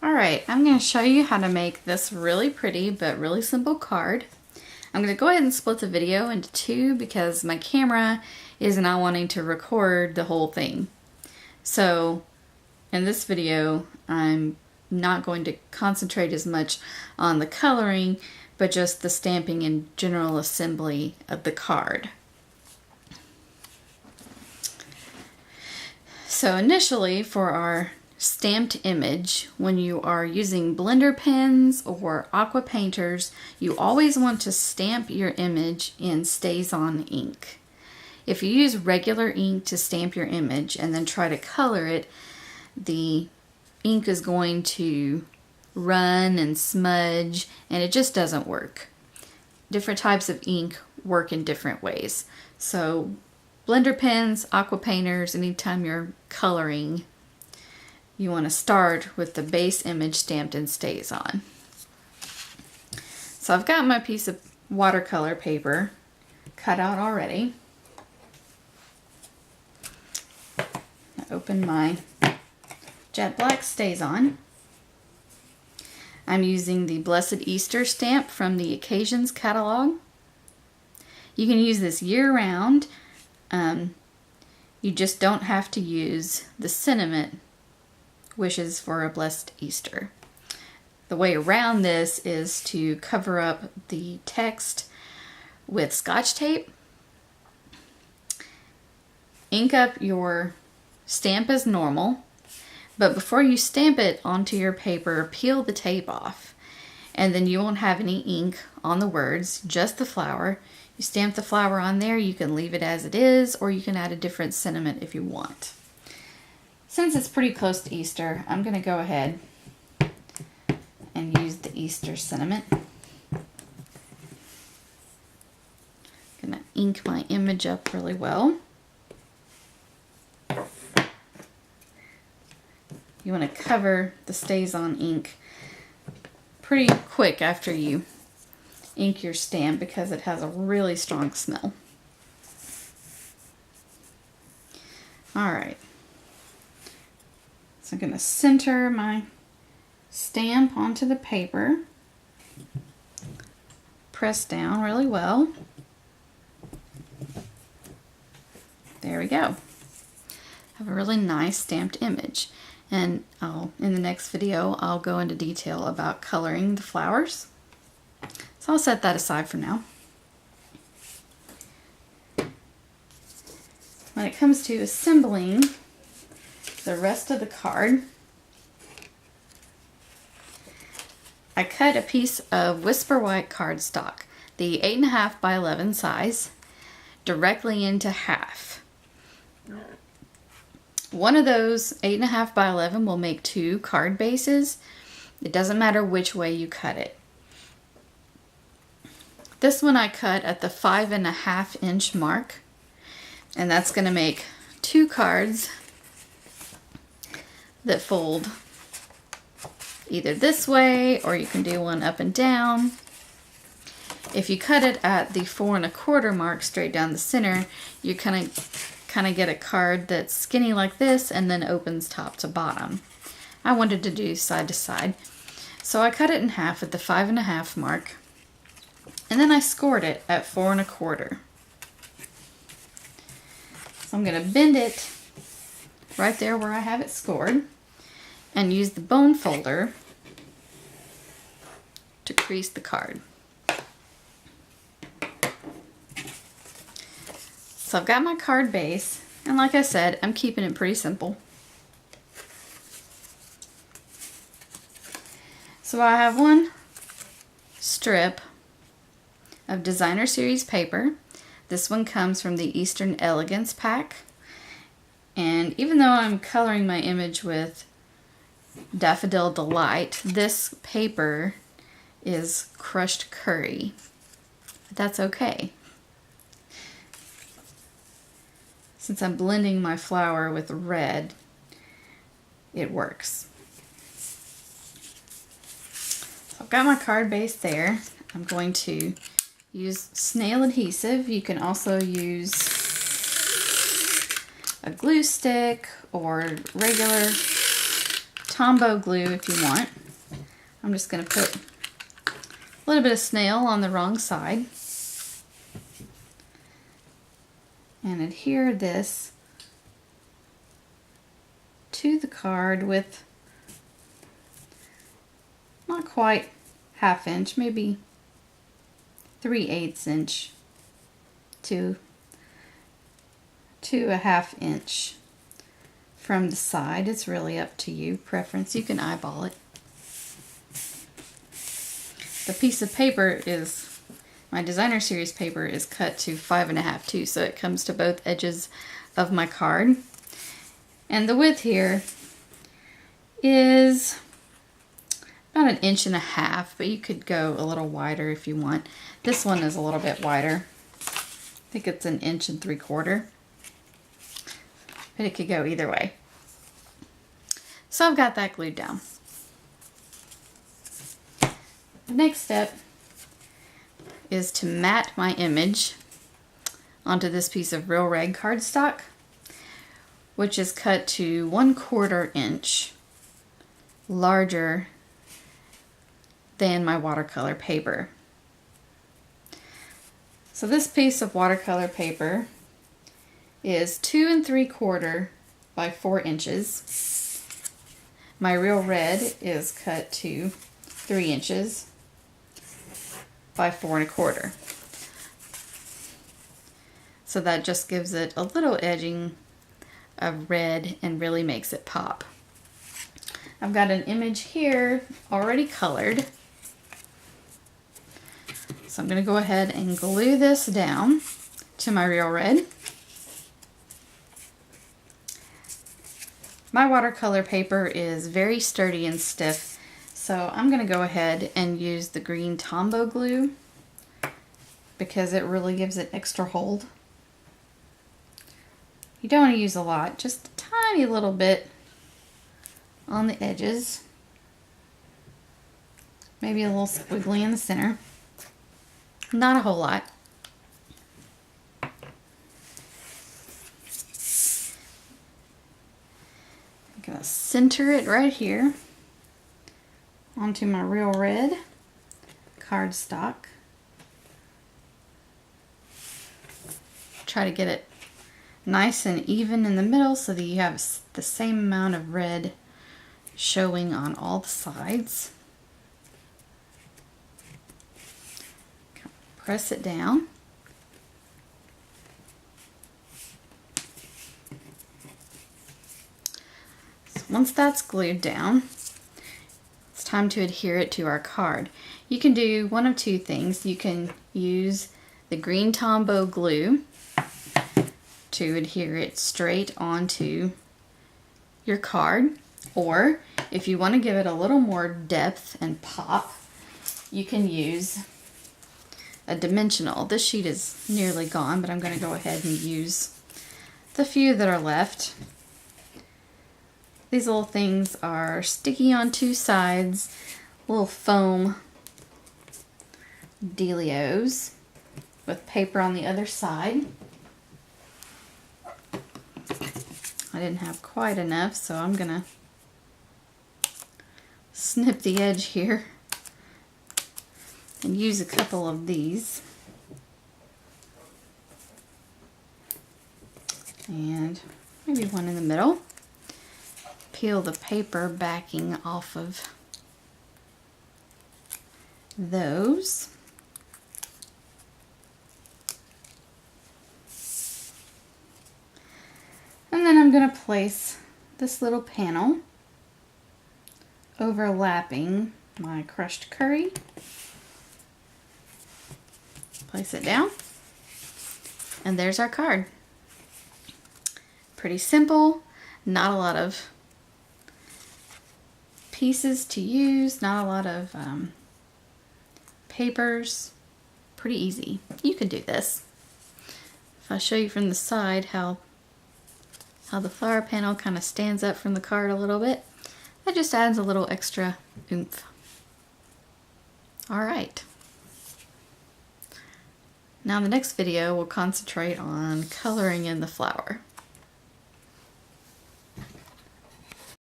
Alright, I'm going to show you how to make this really pretty but really simple card. I'm going to go ahead and split the video into two because my camera is not wanting to record the whole thing. So in this video I'm not going to concentrate as much on the coloring but just the stamping and general assembly of the card. So initially for our stamped image, when you are using blender pens or aqua painters, you always want to stamp your image in StazOn ink. If you use regular ink to stamp your image and then try to color it, the ink is going to run and smudge and it just doesn't work. Different types of ink work in different ways. So blender pens, aqua painters, anytime you're coloring, you want to start with the base image stamped in StazOn. So I've got my piece of watercolor paper cut out already. I open my jet black StazOn. I'm using the Blessed Easter stamp from the Occasions catalog. You can use this year-round. You just don't have to use the sentiment wishes for a blessed Easter. The way around this is to cover up the text with Scotch tape. Ink up your stamp as normal, but before you stamp it onto your paper, peel the tape off, and then you won't have any ink on the words, just the flower. You stamp the flower on there, you can leave it as it is, or you can add a different sentiment if you want. Since it's pretty close to Easter, I'm going to go ahead and use the Easter sentiment. I'm going to ink my image up really well. You want to cover the StazOn ink pretty quick after you ink your stamp because it has a really strong smell. Alright. So I'm going to center my stamp onto the paper. Press down really well. There we go. Have a really nice stamped image. And in the next video, I'll go into detail about coloring the flowers. So I'll set that aside for now. When it comes to assembling the rest of the card, I cut a piece of Whisper White cardstock, the 8.5 by 11 size, directly into half. One of those 8.5 by 11 will make 2 card bases. It doesn't matter which way you cut it. This one I cut at the 5.5 inch mark, and that's going to make 2 cards that fold either this way, or you can do one up and down. If you cut it at the 4.25 mark straight down the center, you kind of get a card that's skinny like this and then opens top to bottom. I wanted to do side to side, so I cut it in half at the 5.5 mark, and then I scored it at 4.25. So I'm going to bend it right there where I have it scored and use the bone folder to crease the card. So I've got my card base, and like I said, I'm keeping it pretty simple. So I have one strip of Designer Series paper. This one comes from the Eastern Elegance pack. And even though I'm coloring my image with Daffodil Delight, this paper is crushed curry. But that's okay. Since I'm blending my flower with red, it works. So I've got my card base there. I'm going to use snail adhesive. You can also use a glue stick or regular Tombow glue if you want. I'm just going to put a little bit of snail on the wrong side and adhere this to the card with not quite 1/2 inch, maybe 3/8 inch to 1/2 inch from the side. It's really up to you, preference. You can eyeball it. The piece of paper is, my designer series paper is cut to 5.5 too, so it comes to both edges of my card. And the width here is about 1.5 inches, but you could go a little wider if you want. This one is a little bit wider. I think it's 1 3/4 inches, but it could go either way. So I've got that glued down. The next step is to mat my image onto this piece of Real Red cardstock, which is cut to 1/4 inch larger than my watercolor paper. So this piece of watercolor paper is 2 3/4 by 4 inches. My Real Red is cut to 3 inches by 4 1/4. So that just gives it a little edging of red and really makes it pop. I've got an image here already colored. So I'm going to go ahead and glue this down to my Real Red. My watercolor paper is very sturdy and stiff, so I'm going to go ahead and use the green Tombow glue because it really gives it extra hold. You don't want to use a lot, just a tiny little bit on the edges. Maybe a little squiggly in the center. Not a whole lot. I'm going to center it right here onto my Real Red cardstock. Try to get it nice and even in the middle so that you have the same amount of red showing on all the sides. Press it down. So once that's glued down, it's time to adhere it to our card. You can do one of two things. You can use the green Tombow glue to adhere it straight onto your card, or if you want to give it a little more depth and pop, you can use a dimensional. This sheet is nearly gone, but I'm going to go ahead and use the few that are left. These little things are sticky on two sides, little foam dealios with paper on the other side. I didn't have quite enough, so I'm going to snip the edge here and use a couple of these. And maybe one in the middle. Peel the paper backing off of those. And then I'm going to place this little panel overlapping my crushed curry. Place it down, and there's our card. Pretty simple, not a lot of pieces to use, not a lot of papers, pretty easy. You can do this. If I show you from the side how the flower panel kind of stands up from the card a little bit, that just adds a little extra oomph. All right. Now in the next video, we'll concentrate on coloring in the flower.